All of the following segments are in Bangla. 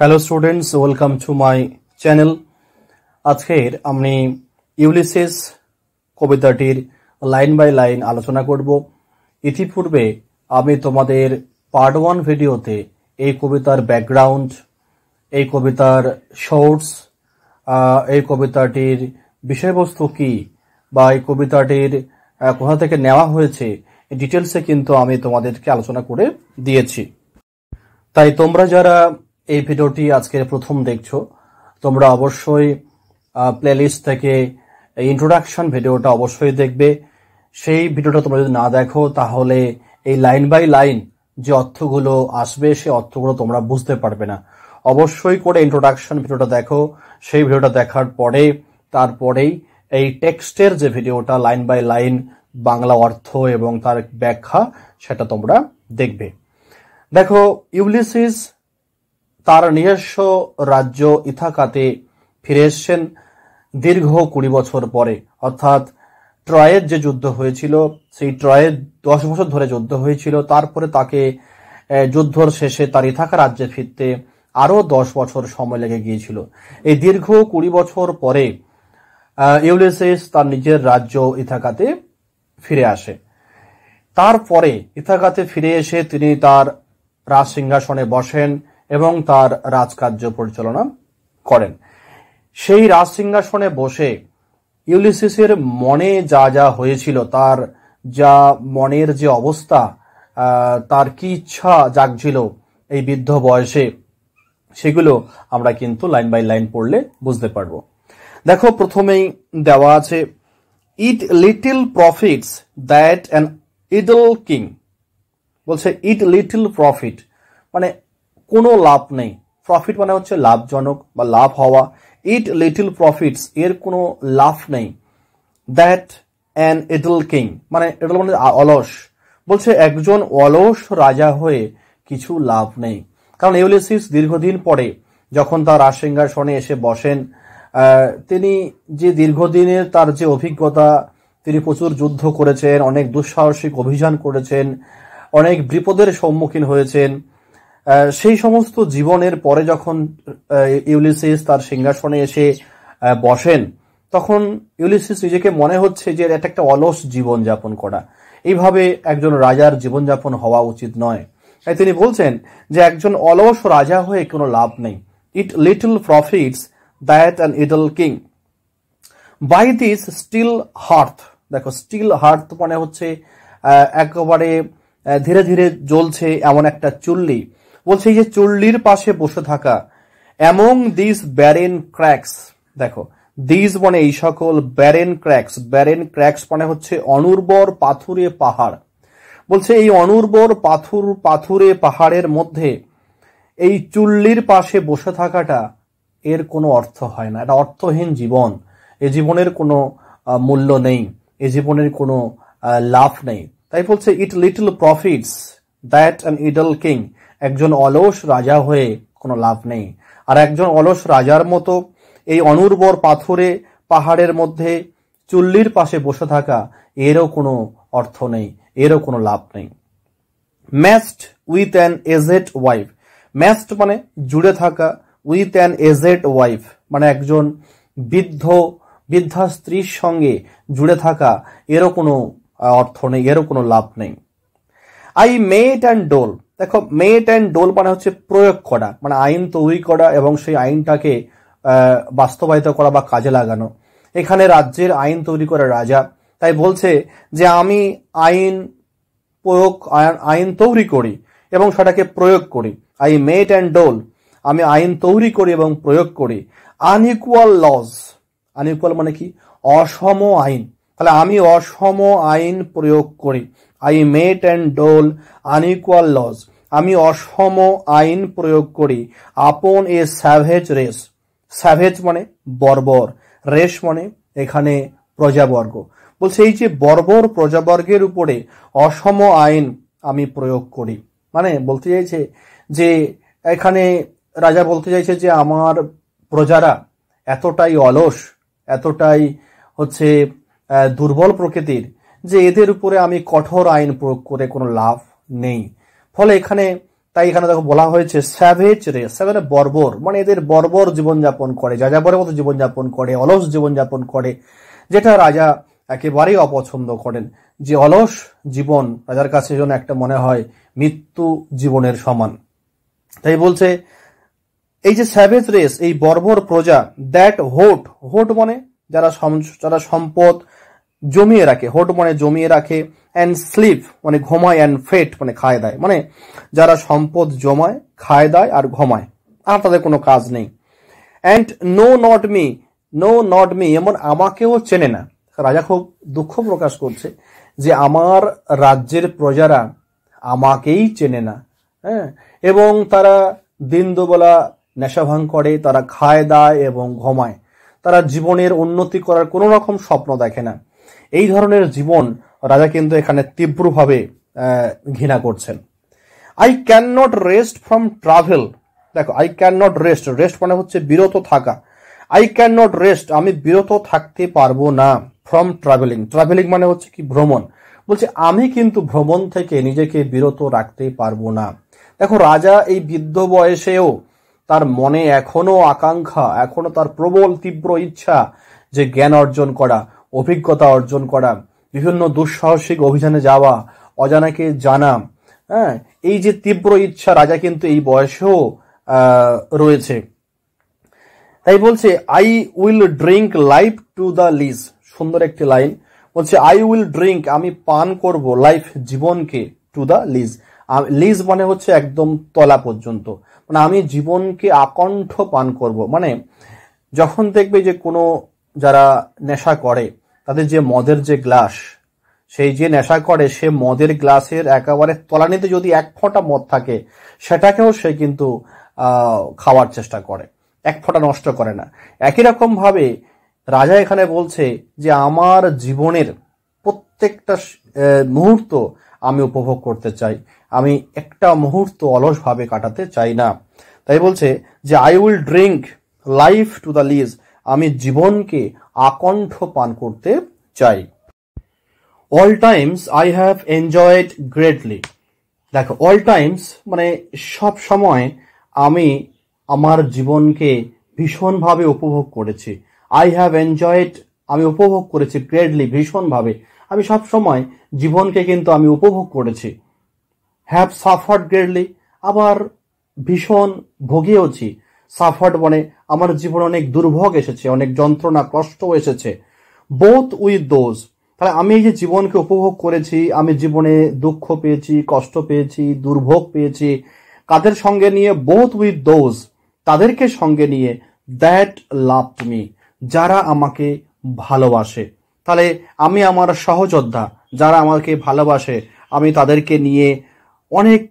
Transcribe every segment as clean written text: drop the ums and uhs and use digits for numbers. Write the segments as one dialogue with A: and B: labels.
A: Hello students, welcome to my channel. আজকের আমি ইউলিসিস কবিতাটির লাইন বাই লাইন আলোচনা করব। ইতিপূর্বে আমি তোমাদের পার্ট 1 ভিডিওতে এই কবিতার ব্যাকগ্রাউন্ড, এই কবিতার শর্টস, এই কবিতাটির বিষয়বস্তু কি বা এই কবিতাটির কোথা থেকে নেওয়া হয়েছে ডিটেলসে কিন্তু আমি তোমাদেরকে আলোচনা করে দিয়েছি। তাই তোমরা যারা এই ভিডিওটি আজকের প্রথম দেখছো, তোমরা অবশ্যই প্লেলিস্ট থেকে ইন্ট্রোডাকশন ভিডিওটা অবশ্যই দেখবে। সেই ভিডিওটা তোমরা যদি না দেখো তাহলে এই লাইন বাই লাইন যে অর্থগুলো আসবে সেই অর্থগুলো তোমরা বুঝতে পারবে না। অবশ্যই করে ইন্ট্রোডাকশন ভিডিওটা দেখো। সেই ভিডিওটা দেখার পরে তারপরেই এই টেক্সটের যে ভিডিওটা লাইন বাই লাইন বাংলা অর্থ এবং তার ব্যাখ্যা সেটা তোমরা দেখবে। দেখো, ইউলিসিস তার নিজস্ব রাজ্য ইথাকাতে ফিরে এসছেন দীর্ঘ 20 বছর পরে। অর্থাৎ ট্রয়ের যে যুদ্ধ হয়েছিল, সেই ট্রয়ের 10 বছর ধরে যুদ্ধ হয়েছিল। তারপরে তাকে যুদ্ধর শেষে তার ইথাকা রাজ্যে ফিরতে আরো 10 বছর সময় লেগে গিয়েছিল। এই দীর্ঘ 20 বছর পরে ইউলিসিস তার নিজের রাজ্য ইথাকাতে ফিরে আসে। তারপরে ইথাকাতে ফিরে এসে তিনি তার রাজ সিংহাসনে বসেন এবং তার রাজকার্য পরিচালনা করেন। সেই রাজ সিংহাসনে বসে ইউলিসিসের মনে যা যা হয়েছিল, তার যা মনের যে অবস্থা, তার কি ইচ্ছা জাগছিল এই বৃদ্ধ বয়সে, সেগুলো আমরা কিন্তু লাইন বাই লাইন পড়লে বুঝতে পারবো। দেখো, প্রথমেই দেওয়া আছে, ইট little profits that an idle king. বলছে ইট লিটল প্রফিট মানে কোনো লাভ নেই। প্রফিট মানে হচ্ছে লাভজনক বা লাভ হওয়া। ইট লিটল প্রফিটস এর কোনো লাভ নেই। দ্যাট অ্যান ইডল কিং মানে ইডল মানে অলস। বলছে একজন অলস রাজা হয়ে কিছু লাভ নেই। কারণ ইউলিসিস দীর্ঘদিন পরে যখন তার রাজসিংহাসনে এসে বসেন, তিনি যে দীর্ঘদিনের তার যে অভিজ্ঞতা, তিনি প্রচুর যুদ্ধ করেছেন, অনেক দুঃসাহসিক অভিযান করেছেন, অনেক বিপদের সম্মুখীন হয়েছেন। সেই সমস্ত জীবনের পরে যখন ইউলিসিস তার সিংহাসনে এসে বসেন, তখন ইউলিসিস নিজেকে মনে হচ্ছে যে এটা একটা অলস জীবন যাপন করা, এইভাবে একজন রাজার জীবনযাপন হওয়া উচিত নয়। তাই তিনি বলছেন যে একজন অলস রাজা হয়ে কোনো লাভ নেই। It little profits that an idle king by this still hearth. দেখো, স্টিল হার্থ মানে হচ্ছে একেবারে ধীরে ধীরে জ্বলছে এমন একটা চুল্লি। বলছে এই যে চুল্লির পাশে বসে থাকা, অ্যামং দিস ব্যারেন ক্র্যাকস। দেখো, দিস মানে এই সকল, ব্যারেন ক্র্যাকস, ব্যারেন ক্র্যাকস মানে হচ্ছে অনুর্বর পাথুরে পাহাড়। বলছে এই অনুর্বর পাথুরে পাহাড়ের মধ্যে এই চুল্লির পাশে বসে থাকাটা এর কোনো অর্থ হয় না। এটা অর্থহীন জীবন। এই জীবনের কোনো মূল্য নেই, এই জীবনের কোনো লাভ নেই। তাই বলছে ইট little profits that an idle king, একজন অলস রাজা হয়ে কোনো লাভ নেই। আর একজন অলস রাজার মতো এই অনুর্বর পাথরে পাহাড়ের মধ্যে চুল্লির পাশে বসে থাকা, এরও কোনো অর্থ নেই, এরও কোনো লাভ নেই। Matched with an aged wife. Matched মানে জুড়ে থাকা, উইথ অ্যান এজেড ওয়াইফ মানে একজন বৃদ্ধা স্ত্রীর সঙ্গে জুড়ে থাকা, এরও কোনো অর্থ নেই, এরও কোনো লাভ নেই। আই মেট অ্যান্ড ডোল। দেখো, মেট অ্যান্ড ডোল মানে হচ্ছে প্রয়োগ করা, মানে আইন তৈরি করা এবং সেই আইনটাকে বাস্তবায়িত করা বা কাজে লাগানো। এখানে রাজ্যের আইন তৈরি করে রাজা, তাই বলছে যে আমি আইন তৈরি করি এবং সেটাকে প্রয়োগ করি। আই মেট অ্যান্ড ডোল, আমি আইন তৈরি করি এবং প্রয়োগ করি। আনইকুয়াল লজ, আনইকুয়াল মানে কি? অসম আইন। তাহলে আমি অসম আইন প্রয়োগ করি। I mete and dole unequal laws, আমি অসম আইন প্রয়োগ করি। আপন এ স্যাভেজ রেস, স্যাভেজ মানে বর্বর, রেস মানে এখানে প্রজাবর্গ। বলছে এই যে বর্বর প্রজাবর্গের উপরে অসম আইন আমি প্রয়োগ করি। মানে বলতে চাইছে যে এখানে রাজা বলতে চাইছে যে আমার প্রজারা এতটাই অলস, এতটাই হচ্ছে দুর্বল প্রকৃতির যে এদের উপরে আমি কঠোর আইন প্রয়োগ করে কোনো লাভ নেই। ফলে এখানে তাই এখানে দেখো বলা হয়েছে স্যাভেজ রেস, মানে বর্বর, মানে এদের বর্বর জীবনযাপন করে, যাযাবরের মতো জীবনযাপন করে, অলস জীবনযাপন করে, যেটা রাজা একেবারেই অপছন্দ করেন। যে অলস জীবন রাজার কাছে যেন একটা মনে হয় মৃত্যু জীবনের সমান। তাই বলছে এই যে স্যাভেজ রেস, এই বর্বর প্রজা, দ্যাট হোট, হোট মানে যারা সম্পদ জমিয়ে রাখে, হোট মানে জমিয়ে রাখে, অ্যান্ড স্লিপ মানে ঘুমায়, অ্যান্ড ফেট মানে খায় দায়, মানে যারা সম্পদ জমায়, খায় দায় আর ঘুমায়, আর তাদের কোনো কাজ নেই। And know not me, know not me, এমন আমাকেও চেনে না। রাজা খুব দুঃখ প্রকাশ করছে যে আমার রাজ্যের প্রজারা আমাকেই চেনে না। হ্যাঁ, এবং তারা দিন দুবেলা নেশা ভাঙ করে, তারা খায় দায় এবং ঘুমায়, তারা জীবনের উন্নতি করার কোনো রকম স্বপ্ন দেখে না। এই ধরনের জীবন রাজা কিন্তু এখানে তীব্রভাবে ঘৃণা করছেন। I can not rest from travel, দেখো I can not rest, rest মানে হচ্ছে বিরত থাকা। আই ক্যান নট রেস্ট, আমি বিরত থাকতে পারবো না, ফ্রম ট্রাভেলিং, ট্রাভেলিং মানে হচ্ছে কি ভ্রমণ, বলছে আমি কিন্তু ভ্রমণ থেকে নিজেকে বিরত রাখতে পারবো না। দেখো রাজা এই বৃদ্ধ বয়সেও তার মনে এখনো আকাঙ্ক্ষা, এখনো তার প্রবল তীব্র ইচ্ছা যে জ্ঞান অর্জন করা, অভিজ্ঞতা অর্জন করা, বিভিন্ন দুঃসাহসিক অভিযানে যাওয়া, অজানাকে জানা। হ্যাঁ, এই যে তীব্র ইচ্ছা রাজা কিন্তু এই বয়সেও রয়েছে। তাই বলছে I will drink life to the lees, সুন্দর একটি লাইন, বলছে আই উইল ড্রিঙ্ক, আমি পান করব, লাইফ জীবনকে, টু দ্য লিজ, লিজ মানে হচ্ছে একদম তলা পর্যন্ত, মানে আমি জীবনকে আকণ্ঠ পান করব। মানে যখন দেখবে যে কোনো যারা নেশা করে তাদের যে মদের যে গ্লাস, সেই যে নেশা করে সে মদের গ্লাসের একেবারে তলানিতে যদি এক ফোঁটা মদ থাকে সেটাকেও সে কিন্তু খাওয়ার চেষ্টা করে, এক ফোঁটা নষ্ট করে না। একই রকম ভাবে রাজা এখানে বলছে যে আমার জীবনের প্রত্যেকটা মুহূর্ত আমি উপভোগ করতে চাই, আমি একটা মুহূর্ত অলসভাবে কাটাতে চাই না। তাই বলছে যে I will drink life to the lees, আমি জীবনকে আকণ্ঠ পান করতে চাই। All times I have enjoyed greatly, দেখো অল টাইমস মানে সব সময় আমি আমার জীবনকে ভীষণভাবে উপভোগ করেছি। আই হ্যাভ এনজয়েড, আমি উপভোগ করেছি, গ্রেটলি ভীষণভাবে, আমি সব সময় জীবনকে কিন্তু আমি উপভোগ করেছি। হ্যাভ সাফার্ড গ্রেটলি, আবার ভীষণ ভোগিয়েওছি। সাফার্ড মানে আমার জীবনে অনেক দুর্ভোগ এসেছে, অনেক যন্ত্রণা কষ্ট এসেছে। বোথ উইথ দোজ, তাহলে আমি এই যে জীবনকে উপভোগ করেছি, আমি জীবনে দুঃখ পেয়েছি, কষ্ট পেয়েছি, দুর্ভোগ পেয়েছি, কাদের সঙ্গে নিয়ে? বোথ উইথ দোজ, তাদেরকে সঙ্গে নিয়ে, দ্যাট লাভড মি, যারা আমাকে ভালোবাসে। তাহলে আমি আমার সহযোদ্ধা যারা আমাকে ভালোবাসে, আমি তাদেরকে নিয়ে অনেক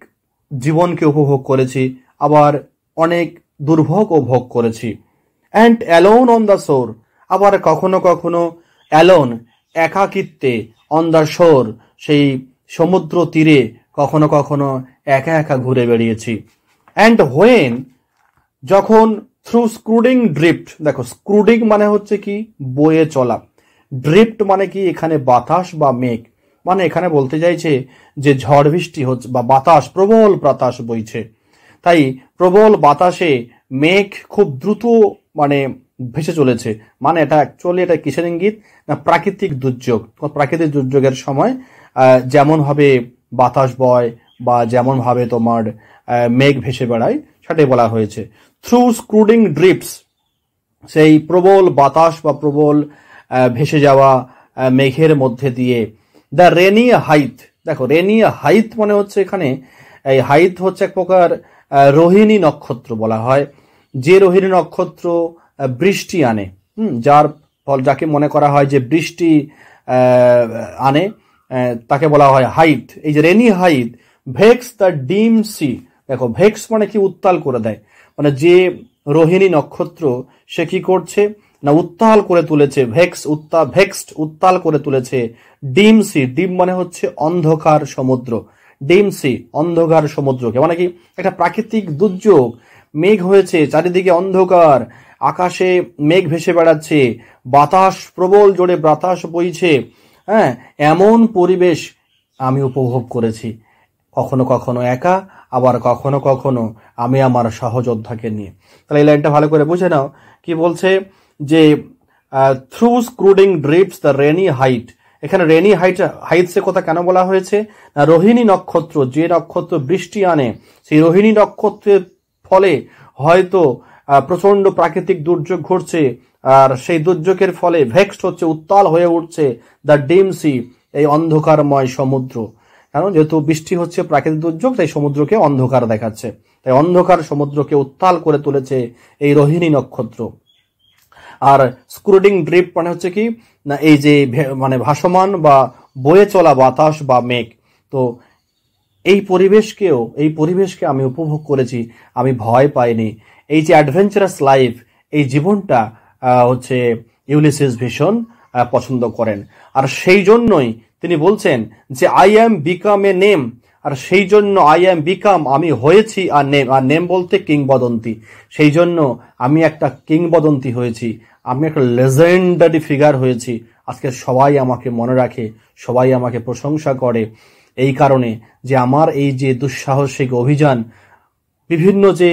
A: জীবনকে উপভোগ করেছি, আবার অনেক দুর্ভোগও ভোগ করেছি। অ্যান্ড অ্যালোন অন দ্য শোর, আবার কখনো কখনো অ্যালোন একাকিত্বে, অন দ্য শোর সেই সমুদ্র তীরে কখনো কখনো একা একা ঘুরে বেরিয়েছি। অ্যান্ড হোয়েন, যখন থ্রু স্ক্রুডিং ড্রিফট, দেখো স্ক্রুডিং মানে হচ্ছে কি বয়ে চলা, ড্রিফট মানে কি এখানে বাতাস বা মেঘ, মানে এখানে বলতে চাইছে যে ঝড় বৃষ্টি হচ্ছে বা বাতাস, প্রবল বাতাস বইছে, তাই প্রবল বাতাসে মেঘ খুব দ্রুত মানে ভেসে চলেছে। মানে এটা অ্যাকচুয়ালি এটা কিসের ইঙ্গিত না, প্রাকৃতিক দুর্যোগ। প্রাকৃতিক দুর্যোগের সময় যেমন ভাবে বাতাস বয় বা যেমন ভাবে তোমার মেঘ ভেসে বেড়ায় সেটাই বলা হয়েছে। থ্রু স্ক্রুডিং ড্রিফটস, সেই প্রবল বাতাস বা প্রবল ভেসে যাওয়া মেঘের মধ্যে দিয়ে। দ্য রেনি হাইট, দেখো রেনি হাইট মানে হচ্ছে এখানে এই হাইট হচ্ছে এক প্রকার রোহিণী নক্ষত্র বলা হয়, যে রোহিণী নক্ষত্র বৃষ্টি আনে, যার ফল যাকে মনে করা হয় যে বৃষ্টি আনে, তাকে বলা হয় হাইট। এই যে রেনি হাইট ভেক্স দ্য ডিম সি, দেখো ভেক্স মানে কি উত্তাল করে দেয়, মানে যে রোহিণী নক্ষত্র সে কি করছে না উত্তাল করে তুলেছে, ভেক্সড উত্তাল করে তুলেছে ডিম সি, ডিম মানে হচ্ছে অন্ধকার সমুদ্র, ডিম সি অন্ধকার সমুদ্রকে, মানে কি একটা প্রাকৃতিক দুর্যোগ, মেঘ হয়েছে চারিদিকে অন্ধকার, আকাশে মেঘ ভেসে বেড়াচ্ছে, বাতাস প্রবল জোরে বাতাস বইছে, হ্যাঁ এমন পরিবেশ আমি উপভোগ করেছি। কখনো কখনো একা, আবার কখনো কখনো আমি আমার সহযোদ্ধাকে নিয়ে। তাহলে এই লাইনটা ভালো করে বুঝে নাও। কি বলছে যে through scudding drips the rainy Hyades. এখানে রেনি হাইটসের কথা কেন বলা হয়েছে? না, রোহিণী নক্ষত্র, যে নক্ষত্র বৃষ্টি আনে, সেই রোহিণী নক্ষত্রের ফলে হয়তো প্রচন্ড প্রাকৃতিক দুর্যোগ ঘটছে, আর সেই দুর্যোগের ফলে ভেক্সড হচ্ছে, উত্তাল হয়ে উঠছে দ্য ডিম সি, এই অন্ধকারময় সমুদ্র। কারণ যেহেতু বৃষ্টি হচ্ছে প্রাকৃতিক দুর্যোগ, তাই সমুদ্রকে অন্ধকার দেখাচ্ছে, তাই অন্ধকার সমুদ্রকে উত্তাল করে তুলেছে এই রোহিণী নক্ষত্র। আর স্ক্রুডিং ড্রিপ মানে হচ্ছে কি না, এই যে মানে ভাসমান বা বয়ে চলা বাতাস বা মেঘ। তো এই পরিবেশকে আমি উপভোগ করেছি, আমি ভয় পাইনি। এই যে অ্যাডভেঞ্চারাস লাইফ, এই জীবনটা হচ্ছে ইউলিসিস ভীষণ পছন্দ করেন। আর সেই জন্যই তিনি বলছেন যে I am become a name, আর সেই জন্য আই অ্যাম বিকাম, আমি হয়েছি আর নেম, আর নেম বলতে কিংবদন্তি। সেই জন্য আমি একটা কিংবদন্তি হয়েছি, আমি একটা লেজেন্ডারি ফিগার হয়েছি। আজকে সবাই আমাকে মনে রাখে, সবাই আমাকে প্রশংসা করে, এই কারণে যে আমার এই যে দুঃসাহসিক অভিযান, বিভিন্ন যে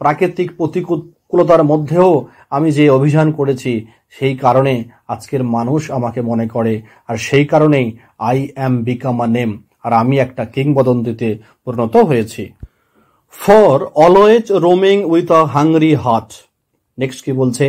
A: প্রাকৃতিক প্রতিকূলতার মধ্যেও আমি যে অভিযান করেছি, সেই কারণে আজকের মানুষ আমাকে মনে করে, আর সেই কারণেই I am become a name, আর আমি একটা কিংবদন্তিতে পরিণত হয়েছি। For always roaming with a hungry heart. Next কি বলছে?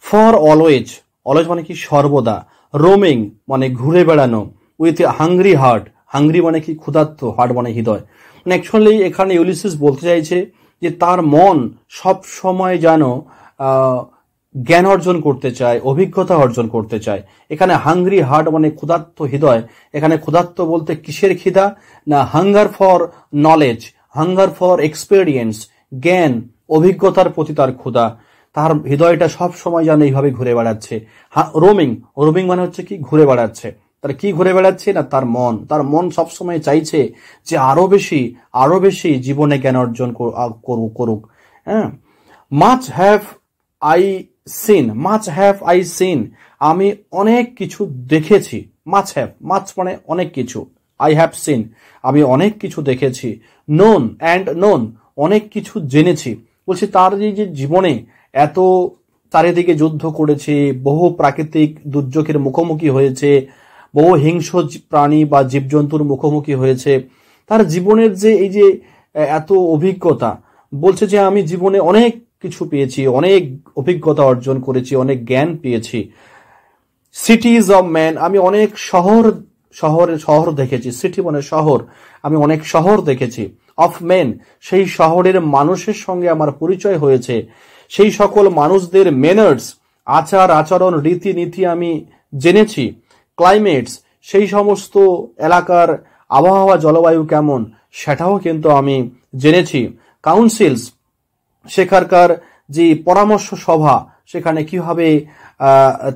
A: ফর অলওয়েজ, অলওয়েজ মানে কি সর্বদা, রোমিং মানে ঘুরে বেড়ানো, with a hungry heart, hungry মানে কি ক্ষুধার্ত, হার্ট মানে হৃদয়। মানে অ্যাকচুয়ালি এখানে ইউলিসিস বলতে চাইছে যে তার মন সব সময় যেন জ্ঞান অর্জন করতে চায়, অভিজ্ঞতা অর্জন করতে চায়। এখানে হাংরি হার্ট মানে ক্ষুধার্ত হৃদয়। এখানে ক্ষুধার্ত বলতে কিসের খিদা? না, hunger for knowledge, hunger for experience, জ্ঞান অভিজ্ঞতার প্রতি তার ক্ষুধা। তার হৃদয়টা সব সময় যেন এইভাবে ঘুরে বেড়াচ্ছে। রোমিং, রোমিং মানে হচ্ছে কি ঘুরে বেড়াচ্ছে। তার কি ঘুরে বেড়াচ্ছে? না, তার মন সবসময় চাইছে যে আরো বেশি জীবনে জ্ঞান অর্জন করুক। হ্যাঁ, মাচ হ্যাভ আই সিন, আমি অনেক কিছু দেখেছি। মাচ মানে অনেক কিছু, আই হ্যাভ সিন আমি অনেক কিছু দেখেছি। নোন, অনেক কিছু জেনেছি। বলছি তার যে জীবনে এত চারিদিকে যুদ্ধ করেছে, বহু প্রাকৃতিক দুর্যোগের মুখোমুখি হয়েছে, বহু হিংস্র প্রাণী বা জীবজন্তুর মুখোমুখি হয়েছে, তার জীবনের যে এই যে এত অভিজ্ঞতা, বলছে যে আমি জীবনে অনেক কিছু পেয়েছি, অনেক অভিজ্ঞতা অর্জন করেছি, অনেক জ্ঞান পেয়েছি। সিটিজ অফ ম্যান, আমি অনেক শহর দেখেছি। সিটি মানে শহর, আমি অনেক শহর দেখেছি। অফ মেন, সেই শহরের মানুষের সঙ্গে আমার পরিচয় হয়েছে। সেই সকল মানুষদের ম্যানার্স, আচরণ, রীতিনীতি আমি জেনেছি। ক্লাইমেটস, সেই সমস্ত এলাকার আবহাওয়া জলবায়ু কেমন সেটাও কিন্তু আমি জেনেছি। কাউন্সিলস, সেখানকার যে পরামর্শ সভা, সেখানে কিভাবে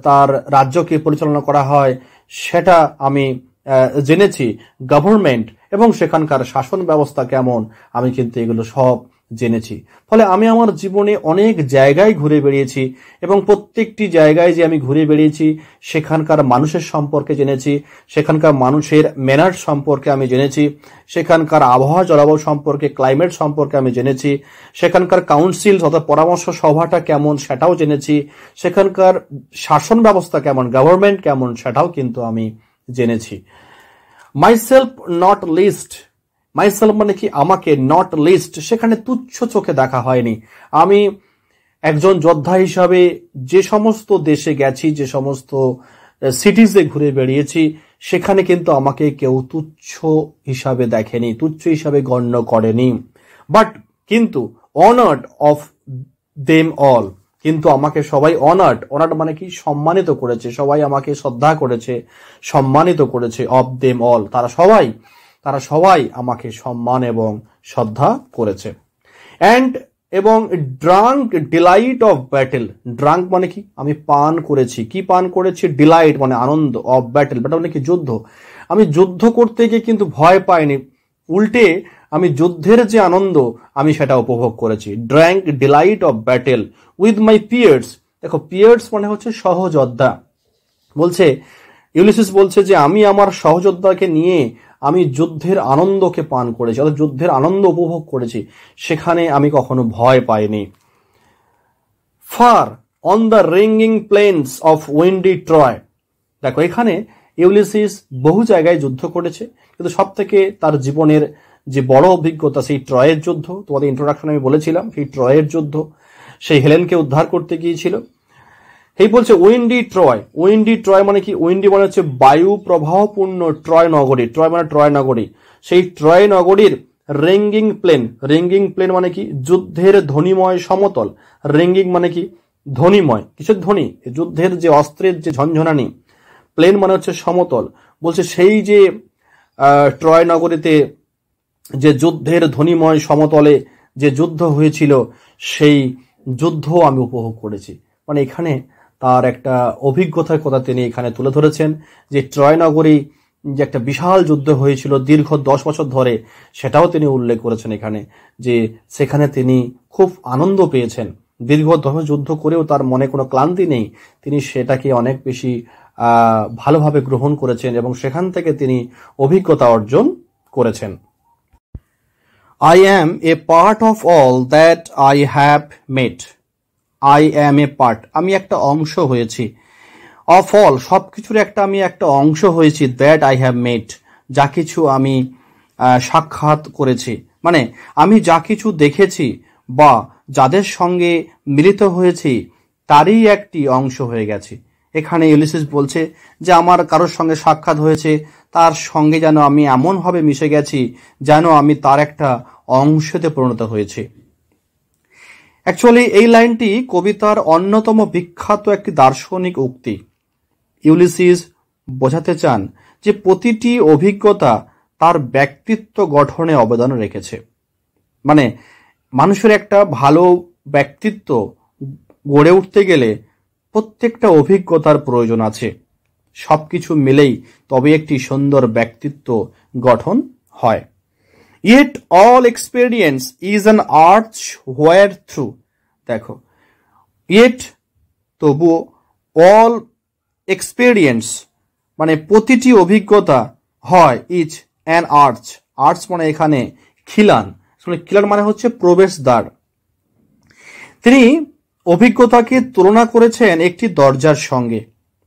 A: তার রাজ্যকে পরিচালনা করা হয় সেটা আমি জেনেছি। গভর্নমেন্ট, এবং সেখানকার শাসন ব্যবস্থা কেমন আমি কিন্তু এগুলো সব জেনেছি। ফলে আমি আমার জীবনে অনেক জায়গায় ঘুরে বেড়িয়েছি, এবং প্রত্যেকটি জায়গায় যে আমি ঘুরে বেড়িয়েছি সেখানকার মানুষের সম্পর্কে জেনেছি, সেখানকার মানুষের ম্যানার সম্পর্কে আমি জেনেছি, সেখানকার আবহাওয়া জলবায়ু সম্পর্কে, ক্লাইমেট সম্পর্কে আমি জেনেছি, সেখানকার কাউন্সিল অর্থাৎ পরামর্শ সভাটা কেমন সেটাও জেনেছি, সেখানকার শাসন ব্যবস্থা কেমন, গভর্নমেন্ট কেমন সেটাও কিন্তু আমি জেনেছি। মাইসেলফ নট লিস্ট, মাইসেলফ মানে কি আমাকে, নট লিস্ট সেখানে তুচ্ছ চোখে দেখা হয়নি। আমি একজন যোদ্ধা হিসাবে যে সমস্ত দেশে গেছি, যে সমস্ত সিটিজে ঘুরে বেড়িয়েছি, সেখানে কিন্তু আমাকে কেউ তুচ্ছ হিসাবে দেখেনি, তুচ্ছ হিসাবে গণ্য করেনি। বাট কিন্তু অনার্ড অফ দেম অল, কিন্তু আমাকে সবাই অনার্ড মানে কি সম্মানিত করেছে, সবাই আমাকে শ্রদ্ধা করেছে, সম্মানিত করেছে। অফ দেম অল, তারা সবাই আমাকে সম্মান এবং শ্রদ্ধা করেছে। এবং drank delight of battle, drank মানে কি আমি পান করেছি। কি পান করেছি? ডিলাইট মানে আনন্দ, অফ ব্যাটেল মানে কি যুদ্ধ। আমি যুদ্ধ করতে গিয়ে কিন্তু ভয় পাইনি, উল্টে আমি যুদ্ধের যে আনন্দ আমি সেটা উপভোগ করেছি। Drank delight of battle with my peers. দেখো, পিয়ার্স মানে হচ্ছে সহযোদ্ধা। বলছে ইউলিসিস বলছে যে আমি আমার সহযোদ্ধাকে নিয়ে আমি যুদ্ধের আনন্দকে পান করেছি, অর্থাৎ যুদ্ধের আনন্দ উপভোগ করেছি, সেখানে আমি কখনো ভয় পাইনি। Far on the ringing plains of windy Troy. দেখো এখানে ইউলিসিস বহু জায়গায় যুদ্ধ করেছে, কিন্তু সব থেকে তার জীবনের যে বড় অভিজ্ঞতা সেই ট্রয়ের যুদ্ধ। তোমাদের ইন্ট্রোডাকশন আমি বলেছিলাম সেই ট্রয়ের যুদ্ধ, সেই হেলেনকে উদ্ধার করতে গিয়েছিল। এই বলছে উইন্ডি ট্রয়। উইন্ডি ট্রয় মানে কি? উইন্ডি মানে হচ্ছে বায়ু প্রবাহপূর্ণ ট্রয় নগরী। ট্রয় মানে ট্রয় নগরী। সেই ট্রয় নগরীর রিঙ্গিং প্লেন। রিঙ্গিং প্লেন মানে কি? যুদ্ধের ধ্বনিময় সমতল। রিঙ্গিং মানে কি? ধ্বনিময়। কিসের ধ্বনি? যুদ্ধের যে অস্ত্রের যে ঝনঝনানি। প্লেন মানে হচ্ছে সমতল। বলছে সেই যে ট্রয় নগরীতে যে যুদ্ধের ধ্বনিময় সমতলে যে যুদ্ধ হয়েছিল, সেই যুদ্ধ আমি উপভোগ করেছি। মানে এখানে তার একটা অভিজ্ঞতার কথা তিনি এখানে তুলে ধরেছেন, যে ট্রয় নগরী যে একটা বিশাল যুদ্ধ হয়েছিল দীর্ঘ 10 বছর ধরে, সেটাও তিনি উল্লেখ করেছেন এখানে, যে সেখানে তিনি খুব আনন্দ পেয়েছেন। দীর্ঘ 10 যুদ্ধ করেও তার মনে কোনো ক্লান্তি নেই, তিনি সেটাকে অনেক বেশি ভালোভাবে গ্রহণ করেছেন এবং সেখান থেকে তিনি অভিজ্ঞতা অর্জন করেছেন। I am a part of all that I have met. I am a part, আমি একটা অংশ হয়েছি। of all, সবকিছুর আমি একটা অংশ হয়েছি। that I have met, যা কিছু আমি সাক্ষাৎ করেছি, মানে আমি যা কিছু দেখেছি বা যাদের সঙ্গে মিলিত হয়েছি তারই একটি অংশ হয়ে গেছি। এখানে ইউলিসিস বলছে যে আমার কারোর সঙ্গে সাক্ষাৎ হয়েছে, তার সঙ্গে যেন আমি এমনভাবে মিশে গেছি যেন আমি তার একটা অংশতে পরিণত হয়েছি। অ্যাকচুয়ালি এই লাইনটি কবিতার অন্যতম বিখ্যাত একটি দার্শনিক উক্তি। ইউলিসিস বোঝাতে চান যে প্রতিটি অভিজ্ঞতা তার ব্যক্তিত্ব গঠনে অবদান রেখেছে। মানে মানুষের একটা ভালো ব্যক্তিত্ব গড়ে উঠতে গেলে প্রত্যেকটা অভিজ্ঞতার প্রয়োজন আছে। সবকিছু মিলেই তবে একটি সুন্দর ব্যক্তিত্ব গঠন হয়। Yet all experience is an arch where through, দেখো yet তবুও all experience মানে প্রতিটি অভিজ্ঞতা হয় ইজ an arch। আর্চ মানে এখানে খিলান। খিলান মানে হচ্ছে প্রবেশদ্বার। তিনি অভিজ্ঞতাকে তুলনা করেছেন একটি দরজার সঙ্গে।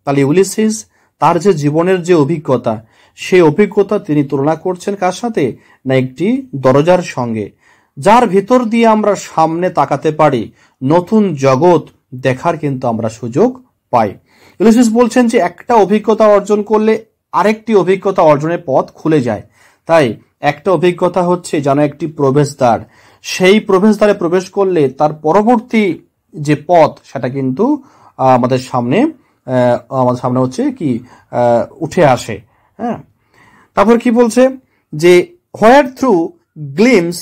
A: তাহলে ইউলিসিস তার যে জীবনের যে অভিজ্ঞতা, সেই অভিজ্ঞতা তিনি তুলনা করছেন কার সাথে? না একটি দরজার সঙ্গে, যার ভিতর দিয়ে আমরা সামনে তাকাতে পারি, নতুন জগৎ দেখার কিন্তু আমরা সুযোগ পাই। ইউলিসিস বলছেন যে একটা অভিজ্ঞতা অর্জন করলে আরেকটি অভিজ্ঞতা অর্জনের পথ খুলে যায়। তাই একটা অভিজ্ঞতা হচ্ছে যেন একটি প্রবেশদ্বার। সেই প্রবেশদ্বারে প্রবেশ করলে তার পরবর্তী যে পথ সেটা কিন্তু আমাদের সামনে হচ্ছে কি উঠে আসে। হ্যাঁ, তারপর কি বলছে যে where through glimpse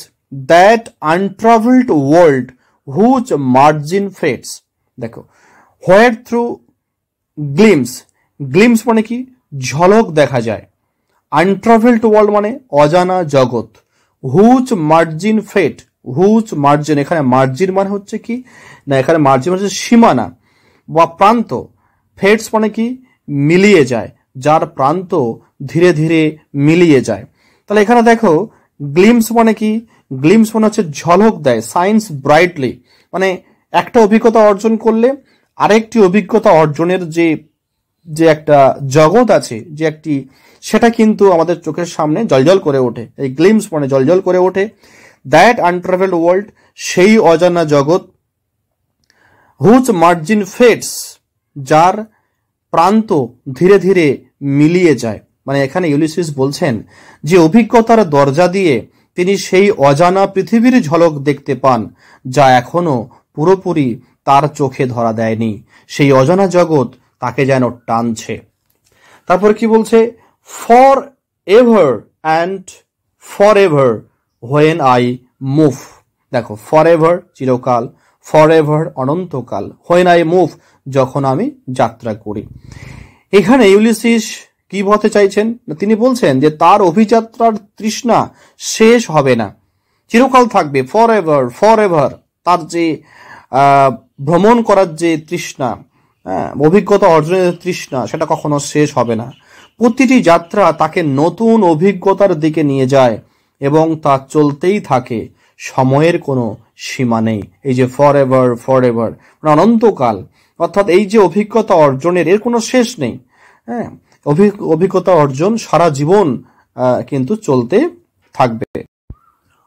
A: that untraveled world whose margin fades। দেখো where through glimpse মানে কি? ঝলক দেখা যায়। আনট্রাভেলড ওয়ার্ল্ড মানে অজানা জগৎ। হুজ মার্জিন ফেট, হুজ মার্জিন, এখানে মার্জিন মানে হচ্ছে কি না, এখানে মার্জিন মানে হচ্ছে সীমানা বা প্রান্ত। ফেটস মানে কি? মিলিয়ে যায়, যার প্রান্ত ধীরে ধীরে মিলিয়ে যায়। তাহলে এখানে দেখো গ্লিমস মানে কি? গ্লিমস মানে হচ্ছে ঝলক দেয়, সাইন্স ব্রাইটলি, মানে একটা অভিজ্ঞতা অর্জন করলে আরেকটি অভিজ্ঞতা অর্জনের যে একটা জগৎ আছে, যে একটি, সেটা কিন্তু আমাদের চোখের সামনে জলজল করে ওঠে। এই গ্লিমস মানে জলজল করে ওঠে। দ্যাট আনট্রাভেলড ওয়ার্ল্ড, সেই অজানা জগৎ। হুজ মার্জিন ফেটস, যার প্রান্ত ধীরে ধীরে মিলিয়ে যায়। মানে এখানে ইউলিসিস বলছেন যে অভিজ্ঞতার দরজা দিয়ে তিনি সেই অজানা পৃথিবীর ঝলক দেখতে পান, যা এখনো পুরোপুরি তার চোখে ধরা দেয়নি। সেই অজানা জগৎ তাকে যেন টানছে। তারপর কি বলছে? For ever and for ever when I move. দেখো ফর এভার চিরকাল, ফর এভার অনন্তকাল, হোয়েন আই মুভ যখন আমি যাত্রা করি। এখানে ইউলিসিস কি বলতে চাইছেন? তিনি বলছেন যে তার অভিযাত্রার তৃষ্ণা শেষ হবে না, চিরকাল থাকবে। ফর এভার তার যে ভ্রমণ করার যে তৃষ্ণা, অভিজ্ঞতা অর্জনের তৃষ্ণা, সেটা কখনো শেষ হবে না। প্রতিটি যাত্রা তাকে নতুন অভিজ্ঞতার দিকে নিয়ে যায় এবং তা চলতেই থাকে, সময়ের কোনো সীমা নেই। এই যে ফর এভার ফর এভার মানে অনন্তকাল, অর্থাৎ এই যে অভিজ্ঞতা অর্জনের এর কোনো শেষ নেই। হ্যাঁ, অভিজ্ঞতা অর্জন সারা জীবন কিন্তু চলতে থাকবে।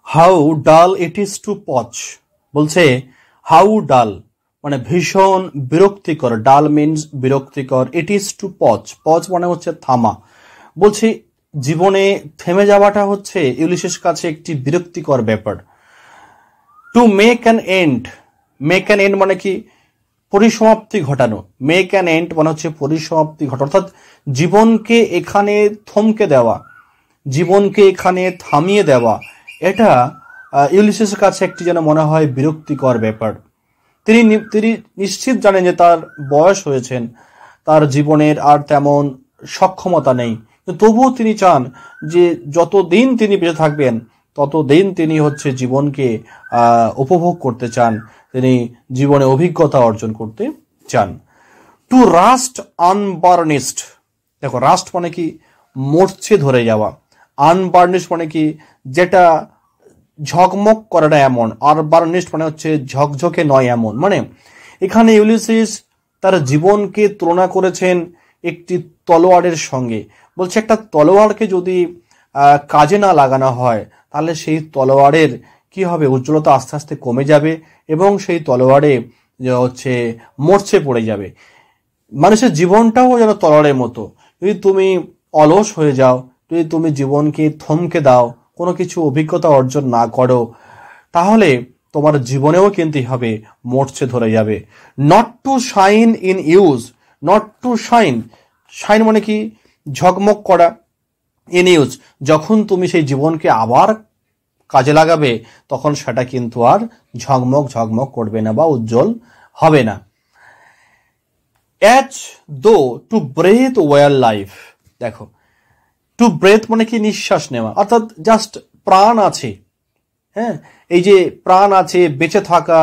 A: হাউ ডাল ইট ইজ টু পচ, বলছে হাউ ডাল মানে ভীষণ বিরক্তিকর, ডাল মিনস বিরক্তিকর, ইট ইজ টু পচ, পচ মানে হচ্ছে থামা। বলছে জীবনে থেমে যাওয়াটা হচ্ছে ইউলিসেস কাছে একটি বিরক্তিকর ব্যাপার। To make an end, make an end মানে কি পরিসমাপ্তি ঘটানো, মেক অ্যান এন্ড মানে হচ্ছে পরিসমাপ্তি ঘটানো, অর্থাৎ জীবনকে এখানে থমকে দেওয়া, জীবনকে এখানে থামিয়ে দেওয়া, এটা ইউলিসেসের কাছে একটি যেন মনে হয় বিরক্তিকর ব্যাপার। তিনি নিশ্চিত জানেন যে তার বয়স হয়েছেন, তার জীবনের আর তেমন সক্ষমতা নেই, তবুও তিনি চান যে যতদিন তিনি বেঁচে থাকবেন ততদিন তিনি হচ্ছে জীবনকে উপভোগ করতে চান, তিনি জীবনে অভিজ্ঞতা অর্জন করতে চান। টু রাস্ট আনবার্নিশড, দেখো রাস্ট মানে কি মরচে ধরে যাওয়া, আনবার্নিশড মানে কি যেটা ঝকমক করে না এমন, আর বার্নিশড মানে হচ্ছে ঝকঝকে নয় এমন। মানে এখানে ইউলিসিস তার জীবনকে তুলনা করেছেন একটি তলোয়ারের সঙ্গে। বলছে একটা তলোয়ারকে যদি কাজে না লাগানো হয় তাহলে সেই তলোয়ারের কি হবে, উজ্জ্বলতা আস্তে আস্তে কমে যাবে এবং সেই তলোয়ারে হচ্ছে মরচে পড়ে যাবে। মানুষের জীবনটাও যেন তলোয়ারের মতো, যদি তুমি অলস হয়ে যাও, যদি তুমি জীবনকে থমকে দাও, কোনো কিছু অভিজ্ঞতা অর্জন না করো, তাহলে তোমার জীবনেও কিন্তু হবে মরচে ধরে যাবে। Not to shine in use, not to shine, shine মানে কি ঝকমক করা, ইন ইউজ যখন তুমি সেই জীবনকে আবার কাজে লাগাবে তখন সেটা কিন্তু আর ঝকমক ঝকমক করবে না বা উজ্জ্বল হবে না। As though to breathe were life, দেখো টু ব্রেথ মানে কি নিঃশ্বাস নেওয়া, অর্থাৎ জাস্ট প্রাণ আছে। হ্যাঁ, এই যে প্রাণ আছে, বেঁচে থাকা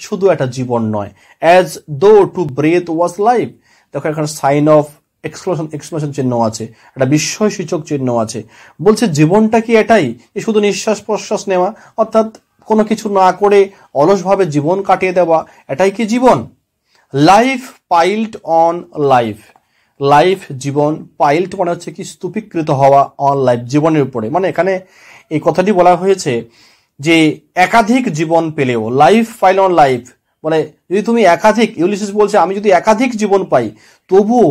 A: শুধু একটা জীবন নয়। As though to breadth was life, দেখো এখানে সাইন অফ এক্সক্লেমেশন চিহ্ন আছে, একটা বিস্ময় সূচক চিহ্ন আছে। বলছে জীবনটা কি এটাই, শুধু নিঃশ্বাস প্রশ্বাস নেওয়া, অর্থাৎ কোনো কিছু না করে অলসভাবে জীবন কাটিয়ে দেওয়া, এটাই কি জীবন? লাইফ পাইলড অন লাইফ, লাইফ জীবন, পাইলড মানে হচ্ছে কি স্তূপীকৃত হওয়া, অন লাইফ জীবনের উপরে। মানে এখানে এই কথাটি বলা হয়েছে যে একাধিক জীবন পেলেও, লাইফ পাইল অন লাইফ মানে যদি তুমি একাধিক, ইউলিসিস বলছে আমি যদি একাধিক জীবন পাই তবুও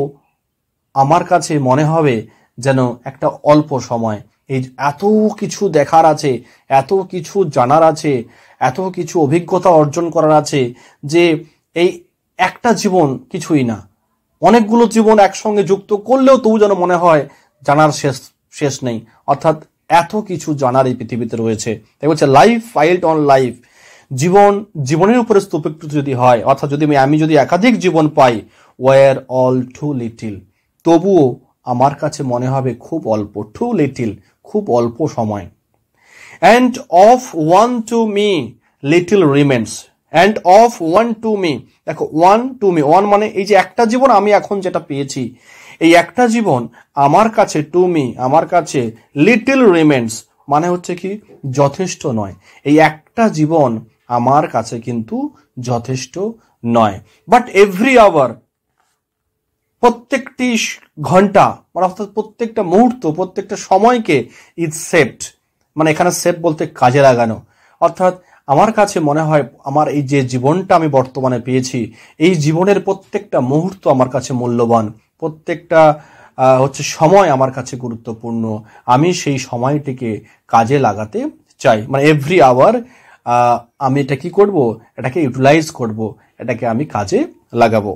A: আমার কাছে মনে হবে যেন একটা অল্প সময়। এই এত কিছু দেখার আছে, এত কিছু জানার আছে, এত কিছু অভিজ্ঞতা অর্জন করার আছে যে এই একটা জীবন কিছুই না, অনেকগুলো জীবন একসঙ্গে যুক্ত করলেও তবু যেন মনে হয় জানার শেষ নেই। অর্থাৎ এত কিছু জানার এই পৃথিবীতে রয়েছে। তাই বলছে লাইফ পাইলড অন লাইফ, জীবন জীবনের উপরে স্তূপীকৃত যদি হয়, অর্থাৎ যদি আমি যদি একাধিক জীবন পাই, ওয়ার অল টু লিটিল, তবুও আমার কাছে মনে হবে খুব অল্প, টু লিটিল খুব অল্প সময়। And of one to me little remains, and of one to me, দেখো ওয়ান টু মি, ওয়ান মানে এই যে একটা জীবন আমি এখন যেটা পেয়েছি, এই একটা জীবন আমার কাছে, টু মি আমার কাছে, লিটিল রিমেন্স মানে হচ্ছে কি যথেষ্ট নয়, এই একটা জীবন আমার কাছে কিন্তু যথেষ্ট নয়। বাট এভরি আওয়ার, প্রত্যেকটি ঘন্টা মানে অর্থাৎ প্রত্যেকটা মুহূর্ত, প্রত্যেকটা সময়কে ইজ সেভড, মানে এখানে সেভ বলতে কাজে লাগানো। অর্থাৎ আমার কাছে মনে হয় আমার এই যে জীবনটা আমি বর্তমানে পেয়েছি, এই জীবনের প্রত্যেকটা মুহূর্ত আমার কাছে মূল্যবান, প্রত্যেকটা হচ্ছে সময় আমার কাছে গুরুত্বপূর্ণ, আমি সেই সময়টিকে কাজে লাগাতে চাই। মানে এভরি আওয়ার আমি এটা কি করব, এটাকে ইউটিলাইজ করব, এটাকে আমি কাজে লাগাবো।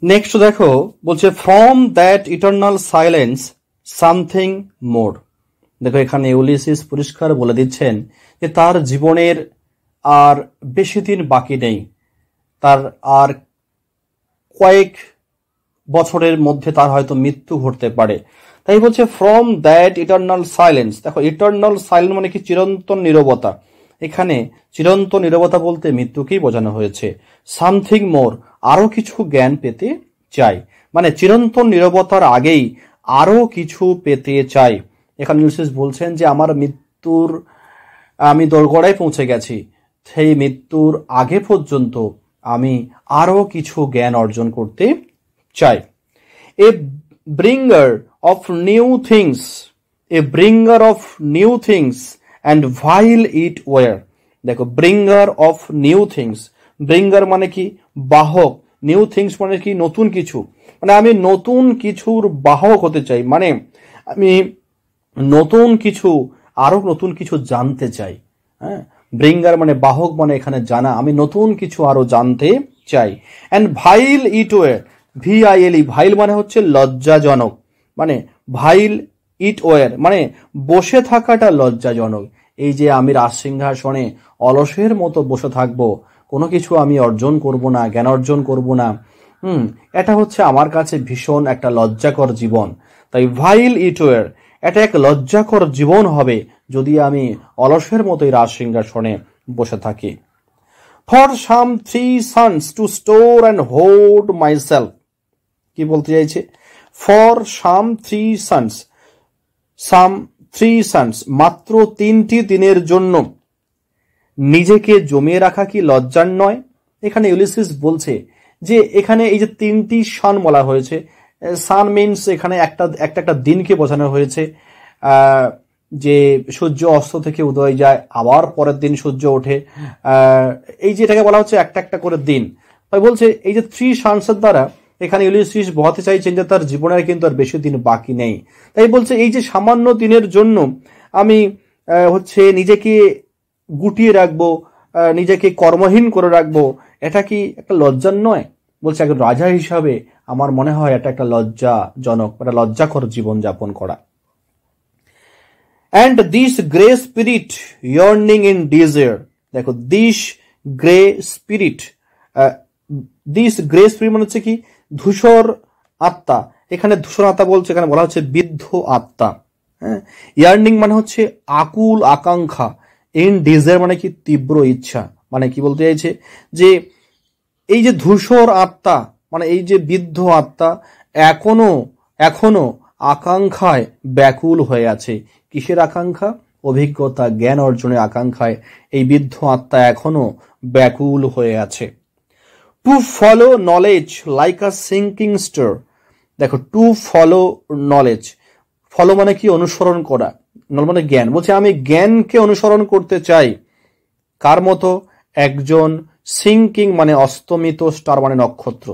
A: নেক্সট দেখো বলছে from that eternal silence something more. দেখো এখানে ইউলিসিস পরিষ্কার বলে দিচ্ছেন যে তার জীবনের আর বেশি দিন বাকি নেই, তার আর কয়েক বছরের মধ্যে তার হয়তো মৃত্যু ঘটতে পারে। তাই বলছে ফ্রম দ্যাট ইটারনাল সাইলেন্স, দেখো ইটারনাল সাইলেন্স মানে কি চিরন্তন নীরবতা, এখানে চিরন্তন নীরবতা বলতে মৃত্যুকেই বোঝানো হয়েছে। সামথিং মোর আরো কিছু জ্ঞান পেতে চাই, মানে চিরন্তন নীরবতার আগেই আরো কিছু পেতে চাই। এখানে ইউলিসিস বলছেন যে আমার মৃত্যুর আমি দোরগোড়ায় পৌঁছে গেছি, সেই মৃত্যুর আগে পর্যন্ত আমি আরো কিছু জ্ঞান অর্জন করতে চাই। A bringer of new things, a bringer of new things and vile it were. দেখো, bringer of new things, bringer মানে কি? বাহক। নিউ থিংস মানে কি? নতুন কিছু। মানে আমি নতুন কিছুর বাহক হতে চাই, মানে আমি নতুন কিছু, আরো নতুন কিছু জানতে চাই। হ্যাঁ, ব্রিঙ্গার মানে বাহক, মানে এখানে জানা, আমি নতুন কিছু আরো জানতে চাই। And vile it were, VILE, vile মানে হচ্ছে লজ্জাজনক, মানে ভাইল ইট ওয়ার মানে বসে থাকাটা লজ্জাজনক। এই যে আমি রাজসিংহাসনে অলসের মতো বসে থাকবো, কোনো কিছু আমি অর্জন করব না, জ্ঞান অর্জন করব না, এটা হচ্ছে আমার কাছে ভীষণ একটা লজ্জাকর জীবন। তাই ভাইল ইট ওয়ার, এটা এক লজ্জাকর জীবন হবে যদি আমি অলসের মতোই রাজসিংহাসনে বসে থাকি। For some 3 sons two store and hold myself, কি বলতে চাইছে? For some 3 sons, some 3 sons, মাত্র 3টি দিনের জন্য নিজেকে জমিয়ে রাখা কি লজ্জার নয়? এখানে ইউলিসিস বলছে যে এখানে এই যে 3টি সান বলা হয়েছে, সান মিনস এখানে একটা দিনকে বোঝানো হয়েছে, যে সূর্য অস্ত থেকে উদয় যায়, আবার পরের দিন সূর্য ওঠে, এই যে এটাকে বলা হচ্ছে একটা একটা করে দিন। তাই বলছে এই যে 3 সানসের দ্বারা এখানে ইউলিসিস বোঝাতে চাইছেন যে তার জীবনের কিন্তু আর বেশি দিন বাকি নেই। তাই বলছে এই যে সামান্য দিনের জন্য আমি নিজেকে গুটিয়ে রাখবো, নিজেকে কর্মহীন করে রাখবো, এটা কি একটা লজ্জার নয়? বলছে একজন রাজা হিসাবে আমার মনে হয় এটা একটা লজ্জাজনক, একটা লজ্জাকর জীবন যাপন করা। And this grey spirit yearning in desire, দেখো this grey spirit, this grey spirit মানে হচ্ছে কি? ধূসর আত্মা। এখানে ধূসর আত্মা বলছে, এখানে বলা হচ্ছে বিদ্ধ আত্মা। হ্যাঁ, ইয়ার্নিং মানে হচ্ছে আকুল আকাঙ্ক্ষা, ইন ডিজায়ার মানে কি? তীব্র ইচ্ছা। মানে কি বলতে চাইছে? যে এই যে ধূসর আত্মা, মানে এই যে বিদ্ধ আত্মা এখনো আকাঙ্ক্ষায় ব্যাকুল হয়ে আছে। কিসের আকাঙ্ক্ষা? অভিজ্ঞতা, জ্ঞান অর্জনের আকাঙ্ক্ষায় এই বিদ্ধ আত্মা এখনো ব্যাকুল হয়ে আছে। To follow knowledge like a sinking star, দেখো টু ফলো নলেজ, ফলো মানে কি? অনুসরণ করা, মানে জ্ঞান। বলছে আমি জ্ঞানকে অনুসরণ করতে চাই, কার মতো? একজন সিঙ্কিং মানে অস্তমিত, স্টার মানে নক্ষত্র।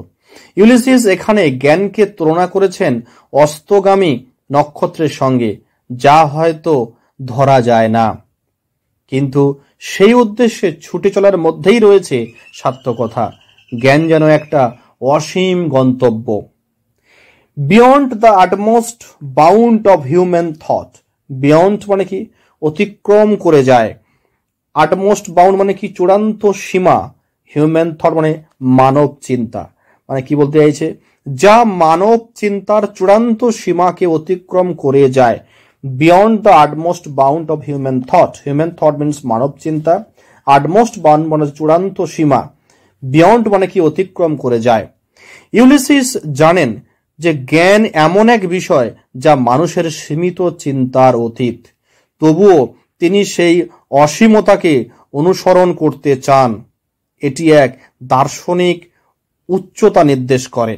A: ইউলিসিস এখানে জ্ঞানকে তুলনা করেছেন অস্তগামী নক্ষত্রের সঙ্গে, যা হয়তো ধরা যায় না, কিন্তু সেই উদ্দেশ্যে ছুটে চলার মধ্যেই রয়েছে সার্থকতা। জ্ঞান যেন একটা অসীম গন্তব্য। Beyond the utmost bound of human thought, beyond মানে কি? অতিক্রম করে যায়। আটমোস্ট বাউন্ড মানে কি? চূড়ান্ত সীমা। হিউম্যান থট মানে মানব চিন্তা। মানে কি বলতে চাইছে? যা মানব চিন্তার চূড়ান্ত সীমাকে অতিক্রম করে যায়। Beyond the utmost bound of human thought, human thought means মানব চিন্তা, আটমোস্ট বাউন্ড মানে চূড়ান্ত সীমা, বিয়ন্ড মানে কি? অতিক্রম করে যায়। ইউলিসিস জানেন যে জ্ঞান এমন এক বিষয় যা মানুষের সীমিত চিন্তার অতীত, তবুও তিনি সেই অসীমতাকে অনুসরণ করতে চান। এটি এক দার্শনিক উচ্চতা নির্দেশ করে।